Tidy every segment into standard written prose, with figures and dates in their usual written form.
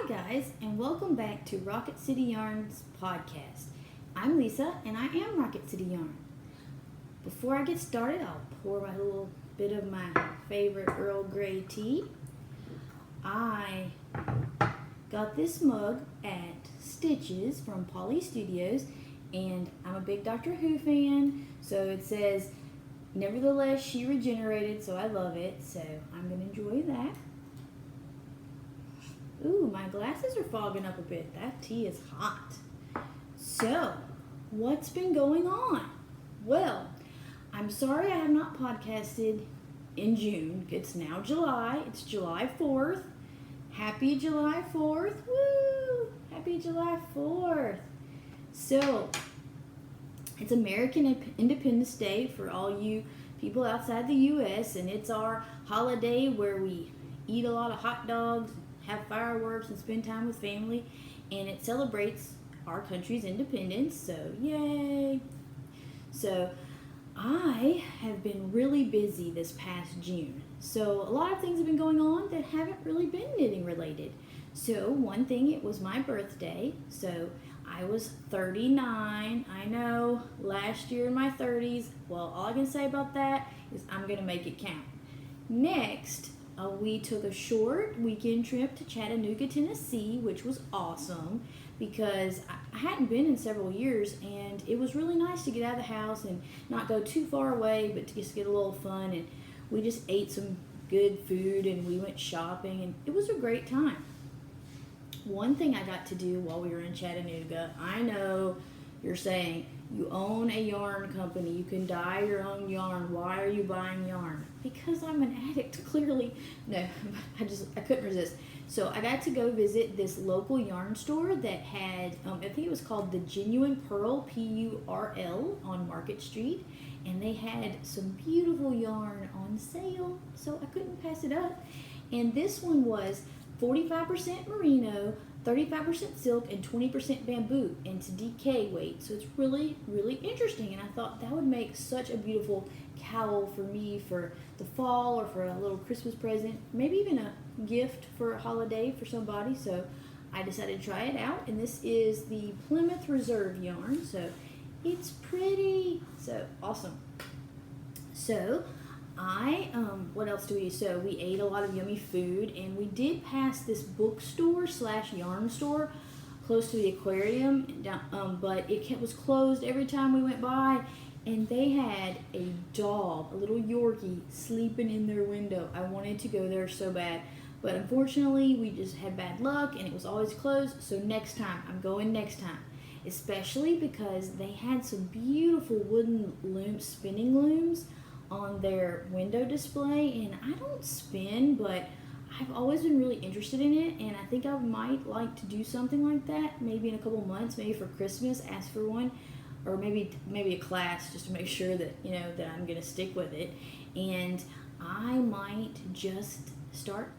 Hi guys, and welcome back to Rocket City Yarn's podcast. I'm Lisa, and I am Rocket City Yarn. Before I get started, I'll pour my little bit of my favorite Earl Grey tea. I got this mug at Stitches from Polly Studios, and I'm a big Doctor Who fan, so it says, nevertheless, she regenerated, so I love it, so I'm going to enjoy that. Ooh, my glasses are fogging up a bit. That tea is hot. So, what's been going on? Well, I'm sorry I have not podcasted in June. It's now July. It's July 4th. Happy July 4th. Woo! Happy July 4th. So, it's American Independence Day for all you people outside the U.S., and it's our holiday where we eat a lot of hot dogs, have fireworks, and spend time with family, and it celebrates our country's independence, so yay! So I have been really busy this past June, so a lot of things have been going on that haven't really been knitting related. So one thing, it was my birthday, so I was 39. I know, last year in my 30s. Well, all I can say about that is I'm gonna make it count. Next, we took a short weekend trip to Chattanooga, Tennessee, which was awesome because I hadn't been in several years, and it was really nice to get out of the house and not go too far away, but to just get a little fun. And we just ate some good food, and we went shopping, and it was a great time. One thing I got to do while we were in Chattanooga, I know you're saying, you own a yarn company, you can dye your own yarn, why are you buying yarn? Because I'm an addict, clearly. No, I couldn't resist. So I got to go visit this local yarn store that had, I think it was called the Genuine Pearl, P-U-R-L, on Market Street, and they had some beautiful yarn on sale, so I couldn't pass it up. And this one was 45% merino, 35% silk, and 20% bamboo, and to DK weight. So it's really, really interesting, and I thought that would make such a beautiful cowl for me for the fall, or for a little Christmas present, maybe even a gift for a holiday for somebody. So I decided to try it out, and this is the Plymouth Reserve yarn, so it's pretty. So awesome. So what else do we do? So we ate a lot of yummy food, and we did pass this bookstore / yarn store close to the aquarium, but it was closed every time we went by, and they had a dog, a little Yorkie, sleeping in their window. I wanted to go there so bad, but unfortunately we just had bad luck, and it was always closed. So next time, I'm going next time, especially because they had some beautiful wooden spinning looms on their window display, and I don't spin, but I've always been really interested in it, and I think I might like to do something like that maybe in a couple months, maybe for Christmas, ask for one, or maybe a class, just to make sure that that I'm gonna stick with it. And I might just start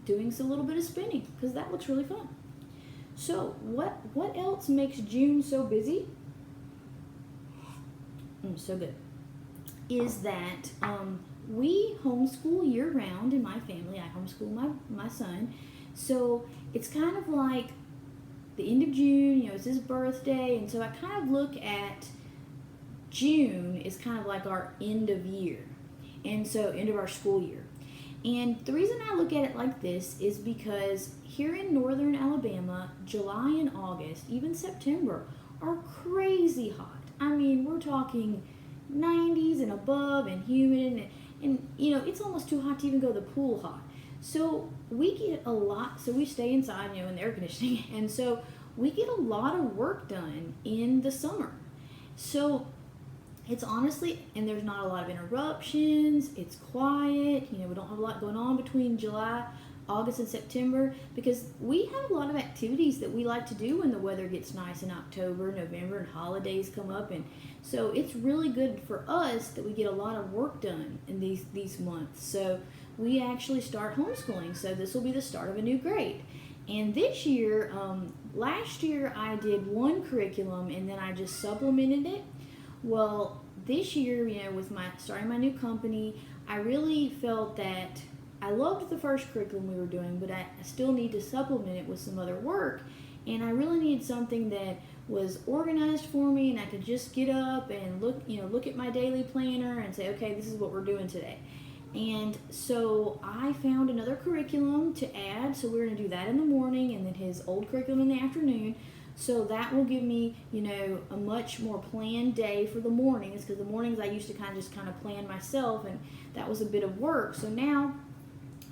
doing a little bit of spinning, because that looks really fun. So what else makes June so busy? So good. Is that we homeschool year-round in my family. I homeschool my son. So it's kind of like the end of June, it's his birthday, and so I kind of look at June is kind of like our end of year, and so end of our school year. And the reason I look at it like this is because here in northern Alabama, July and August, even September, are crazy hot. I mean, we're talking 90s and above, and humid, and it's almost too hot to even go to the pool hot. So we get a lot, so we stay inside, in the air conditioning, and so we get a lot of work done in the summer. So it's honestly, and there's not a lot of interruptions, it's quiet, we don't have a lot going on between July, August, and September, because we have a lot of activities that we like to do when the weather gets nice in October, November, and holidays come up, and so it's really good for us that we get a lot of work done in these months. So we actually start homeschooling, so this will be the start of a new grade. And this year, last year I did one curriculum, and then I just supplemented it. Well, this year, with starting my new company, I really felt that I loved the first curriculum we were doing, but I still need to supplement it with some other work. And I really needed something that was organized for me, and I could just get up and look at my daily planner and say, okay, this is what we're doing today. And so I found another curriculum to add. So we're going to do that in the morning, and then his old curriculum in the afternoon. So that will give me, a much more planned day for the mornings, because the mornings I used to kind of plan myself, and that was a bit of work. So now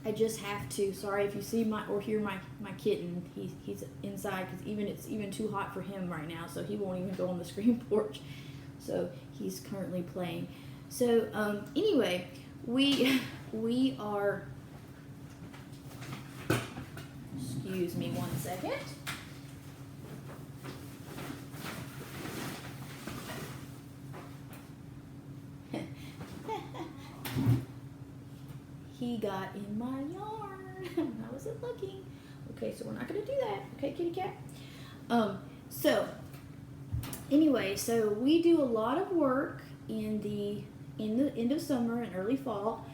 I just have to, sorry if you see or hear my kitten, he's inside, because it's even too hot for him right now, so he won't even go on the screen porch. So he's currently playing. So anyway, we are, excuse me one second. He got in my yarn when I wasn't looking. Okay, so we're not going to do that. Okay, kitty cat. So anyway, so we do a lot of work in the end of summer and early fall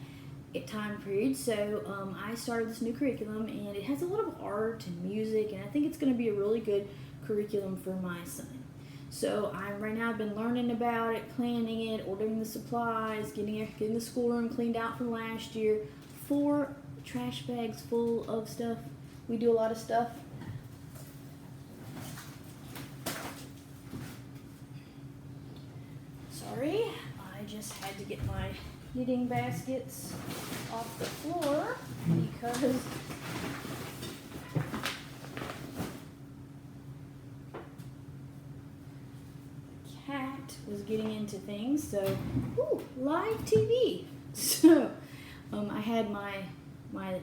time period. So I started this new curriculum, and it has a lot of art and music, and I think it's going to be a really good curriculum for my son. So right now I've been learning about it, planning it, ordering the supplies, getting the schoolroom cleaned out from last year. 4 trash bags full of stuff. We do a lot of stuff. Sorry, I just had to get my knitting baskets off the floor because was getting into things. So, live TV. So, I had my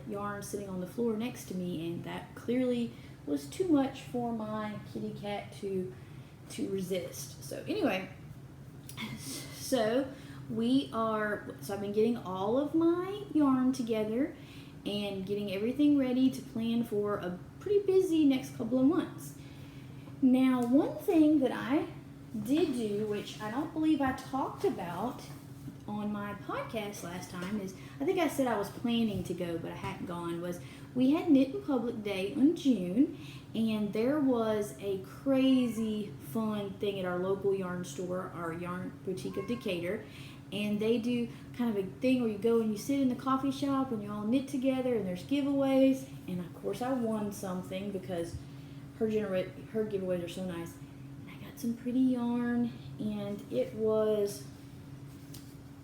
yarn sitting on the floor next to me, and that clearly was too much for my kitty cat to resist. So anyway, so I've been getting all of my yarn together and getting everything ready to plan for a pretty busy next couple of months. Now, one thing that I did do, which I don't believe I talked about on my podcast last time, is I think I said I was planning to go, but I hadn't gone, was we had Knit in Public Day in June, and there was a crazy fun thing at our local yarn store, our Yarn Boutique of Decatur, and they do kind of a thing where you go and you sit in the coffee shop and you all knit together, and there's giveaways, and of course I won something because her giveaways are so nice. Some pretty yarn, and it was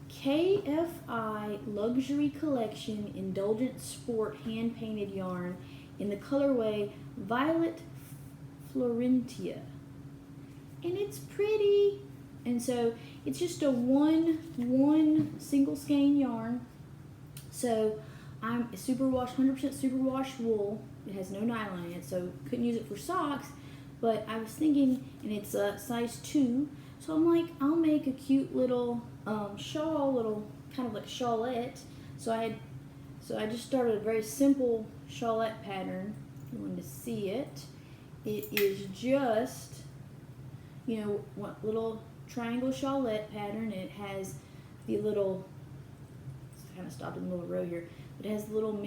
KFI Luxury Collection Indulgent Sport hand painted yarn in the colorway Violet Florentia, and it's pretty. And so it's just a one single skein yarn. So I'm 100% superwash wool. It has no nylon in it, so couldn't use it for socks. But I was thinking, and it's a size 2, so I'm like, I'll make a cute little shawl, kind of like shawlette. So I just started a very simple shawlette pattern. If you wanted to see it, it is just, one little triangle shawlette pattern. It has the little, kind of stopped in the middle row here, but it has the little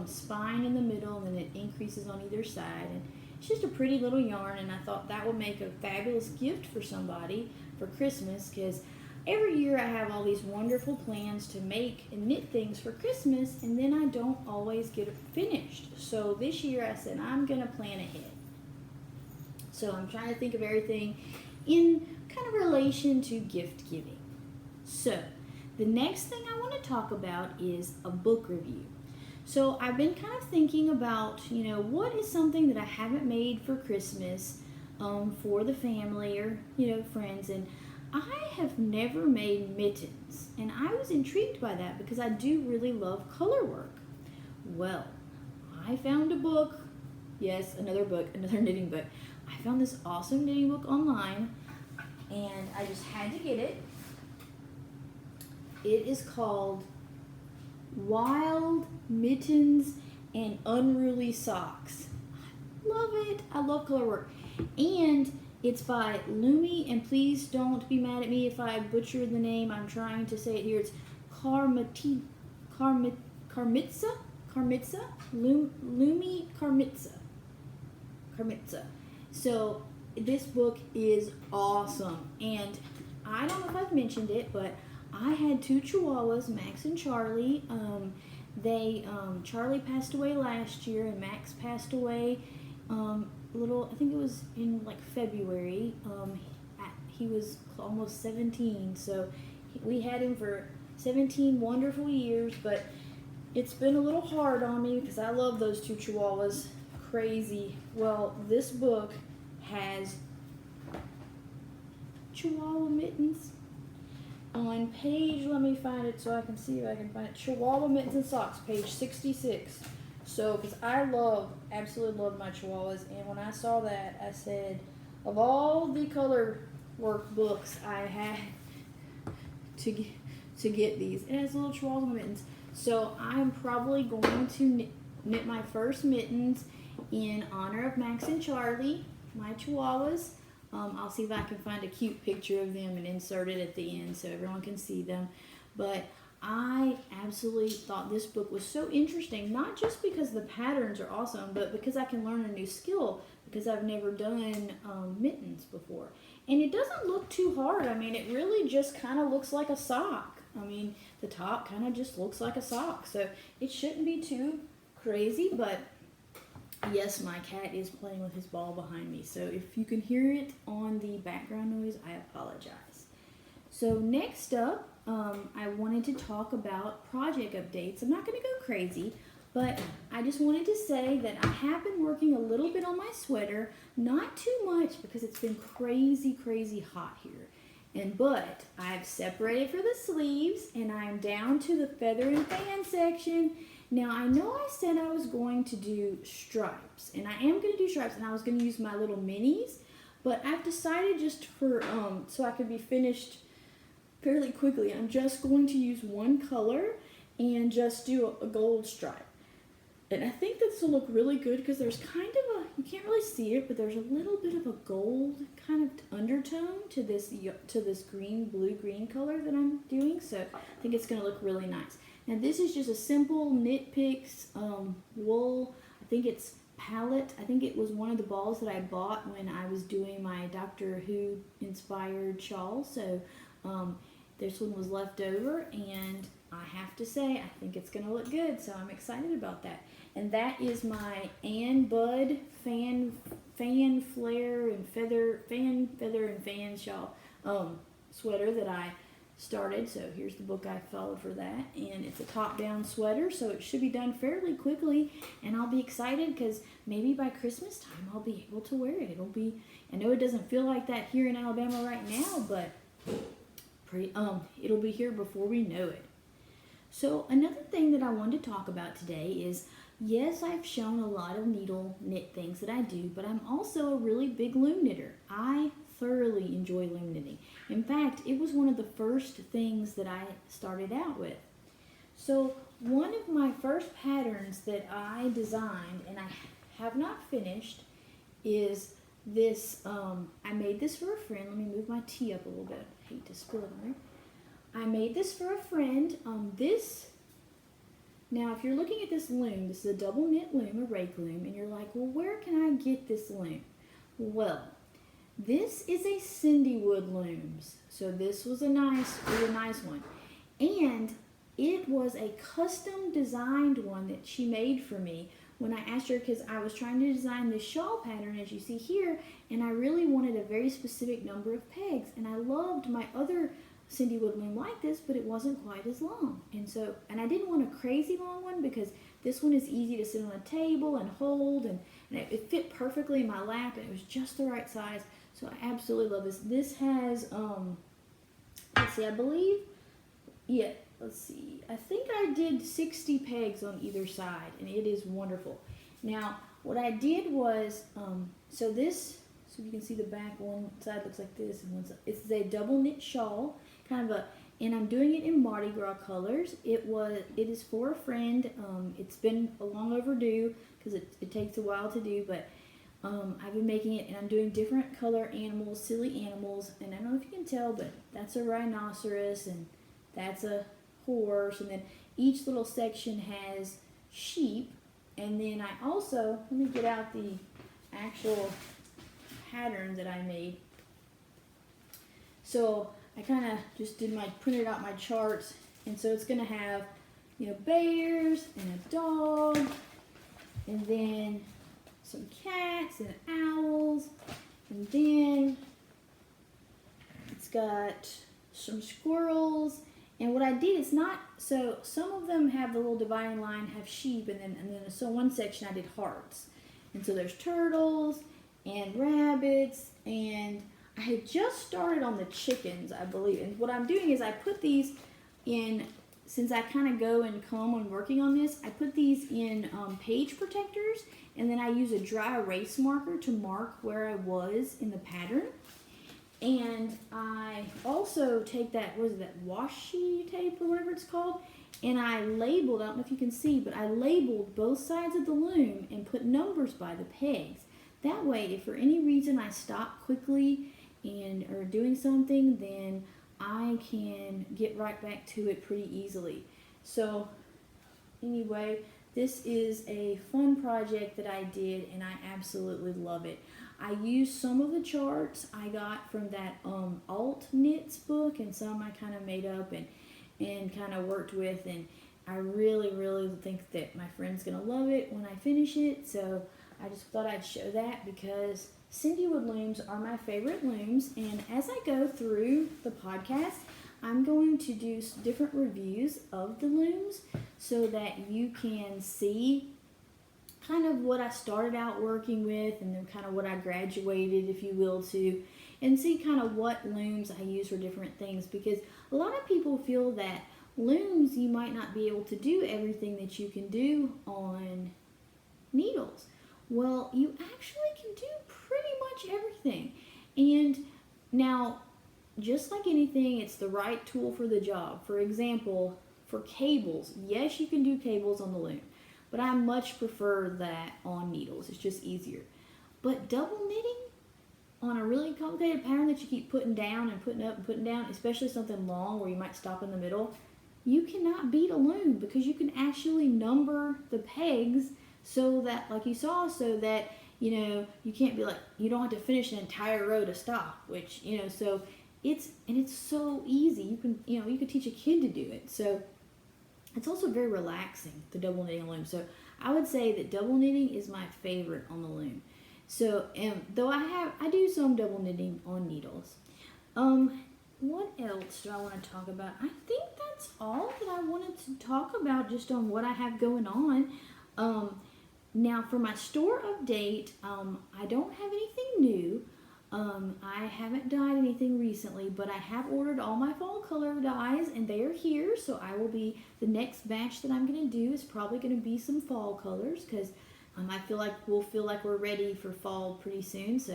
spine in the middle, and then it increases on either side. And it's just a pretty little yarn, and I thought that would make a fabulous gift for somebody for Christmas, because every year I have all these wonderful plans to make and knit things for Christmas, and then I don't always get it finished. So this year I said I'm going to plan ahead. So I'm trying to think of everything in kind of relation to gift giving. So the next thing I want to talk about is a book review. So I've been kind of thinking about, what is something that I haven't made for Christmas for the family or, friends. And I have never made mittens. And I was intrigued by that because I do really love color work. Well, I found a book. Yes, another knitting book. I found this awesome knitting book online, and I just had to get it. It is called Wild Mittens and Unruly Socks. I love it. I love color work. And it's by Lumi, and please don't be mad at me if I butcher the name. I'm trying to say it here. It's Lumi Karmitsa. So this book is awesome, and I don't know if I've mentioned it, but I had two Chihuahuas, Max and Charlie. Charlie passed away last year, and Max passed away I think it was in like February. He was almost 17, so we had him for 17 wonderful years, but it's been a little hard on me because I love those two Chihuahuas crazy. Well, this book has Chihuahua Mittens on page, let me find it so I can see if I can find it, Chihuahua Mittens and Socks, page 66. So, because I absolutely love my Chihuahuas, and when I saw that, I said, of all the color work books I had to get these, it has little Chihuahua mittens. So I'm probably going to knit my first mittens in honor of Max and Charlie, my Chihuahuas. I'll see if I can find a cute picture of them and insert it at the end so everyone can see them. But I absolutely thought this book was so interesting, not just because the patterns are awesome, but because I can learn a new skill, because I've never done mittens before. And it doesn't look too hard. I mean, it really just kind of looks like a sock. I mean, the top kind of just looks like a sock. So it shouldn't be too crazy, but yes, my cat is playing with his ball behind me. So if you can hear it on the background noise, I apologize. So next up, I wanted to talk about project updates. I'm not going to go crazy, but I just wanted to say that I have been working a little bit on my sweater, not too much because it's been crazy, crazy hot here. But I've separated for the sleeves, and I'm down to the feather and fan section. Now, I know I said I was going to do stripes, and I am going to do stripes, and I was going to use my little minis, but I've decided just for, so I could be finished fairly quickly, I'm just going to use one color and just do a gold stripe. And I think this will look really good because there's kind of a, you can't really see it, but there's a little bit of a gold kind of undertone to this blue-green color that I'm doing. So I think it's going to look really nice. Now this is just a simple Knit Picks wool. I think it's palette. I think it was one of the balls that I bought when I was doing my Doctor Who inspired shawl. So this one was left over, and I have to say, I think it's going to look good, so I'm excited about that. And that is my Ann Bud fan flare and feather and fan shawl sweater that I started. So here's the book I followed for that, and it's a top-down sweater, so it should be done fairly quickly, and I'll be excited because maybe by Christmas time I'll be able to wear it. It'll be, I know it doesn't feel like that here in Alabama right now, but it'll be here before we know it. So another thing that I wanted to talk about today is, yes, I've shown a lot of needle knit things that I do, but I'm also a really big loom knitter. I thoroughly enjoy loom knitting. In fact, it was one of the first things that I started out with. So one of my first patterns that I designed, and I have not finished, is this, I made this for a friend. Let me move my tea up a little bit. I hate to spill it on there. I made this for a friend. Now if you're looking at this loom, this is a double knit loom, a rake loom, and you're like, well, where can I get this loom? Well, this is a Cindy Wood Looms. So this was a nice one. And it was a custom designed one that she made for me when I asked her, because I was trying to design this shawl pattern as you see here, and I really wanted a very specific number of pegs. And I loved my other Cindy Wood loom like this, but it wasn't quite as long. And I didn't want a crazy long one because this one is easy to sit on a table and hold, and it fit perfectly in my lap, and it was just the right size. So I absolutely love this. This has, let's see, I believe, yeah, let's see, I think I did 60 pegs on either side, and it is wonderful. Now, what I did was, so you can see the back, one side looks like this, and one side, it's a double knit shawl, kind of and I'm doing it in Mardi Gras colors. It is for a friend. It's been long overdue because it takes a while to do, but I've been making it, and I'm doing different color animals, silly animals, and I don't know if you can tell, but that's a rhinoceros, and that's a horse, and then each little section has sheep. And then I also, let me get out the actual pattern that I made. So I kind of just printed out my charts, and so it's going to have, bears and a dog, and then some cats and owls, and then it's got some squirrels. And what I did is so some of them have the little dividing line, have sheep, and then so one section I did hearts. And so there's turtles and rabbits, and I had just started on the chickens, I believe. And what I'm doing is I put these in, since I kind of go and come when working on this, I put these in page protectors, and then I use a dry erase marker to mark where I was in the pattern. And I also take that, washi tape or whatever it's called, and I labeled, I don't know if you can see, but I labeled both sides of the loom and put numbers by the pegs. That way, if for any reason I stop quickly or doing something, then I can get right back to it pretty easily. So anyway, this is a fun project that I did, and I absolutely love it. I used some of the charts I got from that Alt Knits book, and some I kind of made up and kind of worked with, and I really, really think that my friend's going to love it when I finish it. So I just thought I'd show that because Cindywood looms are my favorite looms, and as I go through the podcast, I'm going to do different reviews of the looms so that you can see kind of what I started out working with, and then kind of what I graduated, if you will, to, and see kind of what looms I use for different things, because a lot of people feel that looms, you might not be able to do everything that you can do on needles. Well, you actually can do pretty much everything. And now, just like anything, it's the right tool for the job. For example, for cables, yes, you can do cables on the loom, but I much prefer that on needles. It's just easier. But double knitting on a really complicated pattern that you keep putting down and putting up and putting down, especially something long where you might stop in the middle, you cannot beat a loom because you can actually number the pegs so that, like you saw, so that, you can't be like, you don't have to finish an entire row to stop, which, so it's so easy. You could teach a kid to do it. So it's also very relaxing, the double knitting on loom. So I would say that double knitting is my favorite on the loom. So, though I do some double knitting on needles. What else do I want to talk about? I think that's all that I wanted to talk about just on what I have going on. Now for my store update, I don't have anything new. I haven't dyed anything recently, but I have ordered all my fall color dyes, and they are here. So the next batch that I'm going to do is probably going to be some fall colors, because I feel like we're ready for fall pretty soon. So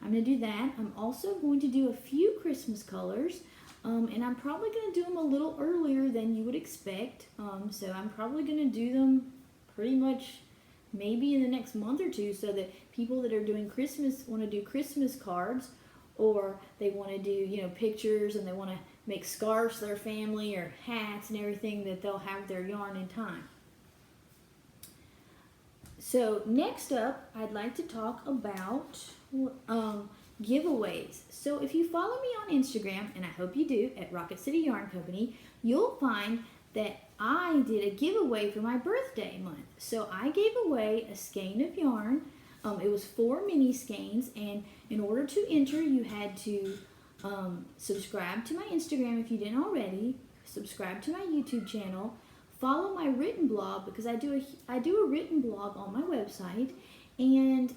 I'm going to do that. I'm also going to do a few Christmas colors, and I'm probably going to do them a little earlier than you would expect. So I'm probably going to do them pretty much maybe in the next month or two, so that people that are doing Christmas want to do Christmas cards, or they want to do, pictures, and they want to make scarves for their family or hats and everything, that they'll have their yarn in time. So next up, I'd like to talk about giveaways. So if you follow me on Instagram, and I hope you do, at Rocket City Yarn Company, you'll find that I did a giveaway for my birthday month. So I gave away a skein of yarn. It was 4 mini skeins, and in order to enter, you had to subscribe to my Instagram if you didn't already, subscribe to my YouTube channel, follow my written blog, because I do a written blog on my website, and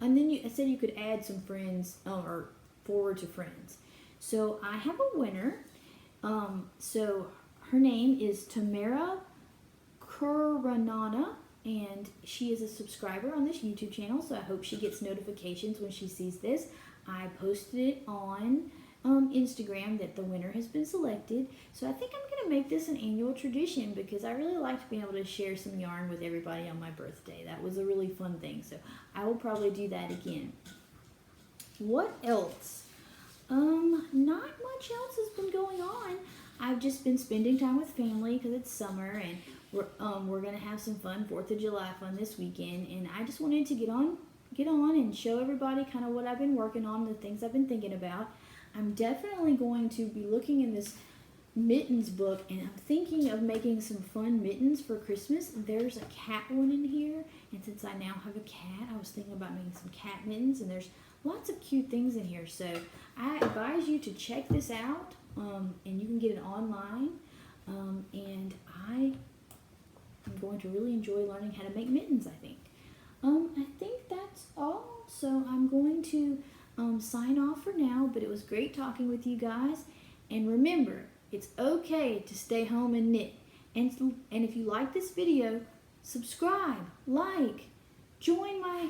then I said you could add some friends or forward to friends. So I have a winner. So her name is Tamara Caruana, and she is a subscriber on this YouTube channel, so I hope she gets notifications when she sees this. I posted it on Instagram that the winner has been selected, so I think I'm going to make this an annual tradition, because I really liked being able to share some yarn with everybody on my birthday. That was a really fun thing, so I will probably do that again. What else? Not much else has been going on. I've just been spending time with family because it's summer, and we're gonna have some fun 4th of July fun this weekend, and I just wanted to get on and show everybody kind of what I've been working on, the things I've been thinking about. I'm definitely going to be looking in this Mittens book, and I'm thinking of making some fun mittens for Christmas. There's a cat one in here, and since I now have a cat, I was thinking about making some cat mittens, and there's lots of cute things in here. So I advise you to check this out, and you can get it online, and I am going to really enjoy learning how to make mittens, I think. I think that's all, so I'm going to sign off for now, but it was great talking with you guys, and remember, it's okay to stay home and knit. And if you like this video, subscribe, like, join my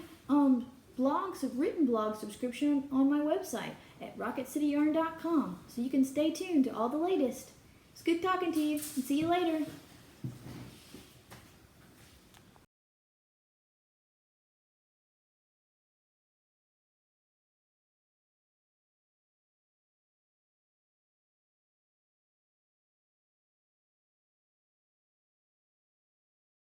written blog subscription on my website at RocketCityYarn.com so you can stay tuned to all the latest. It's good talking to you, and see you later.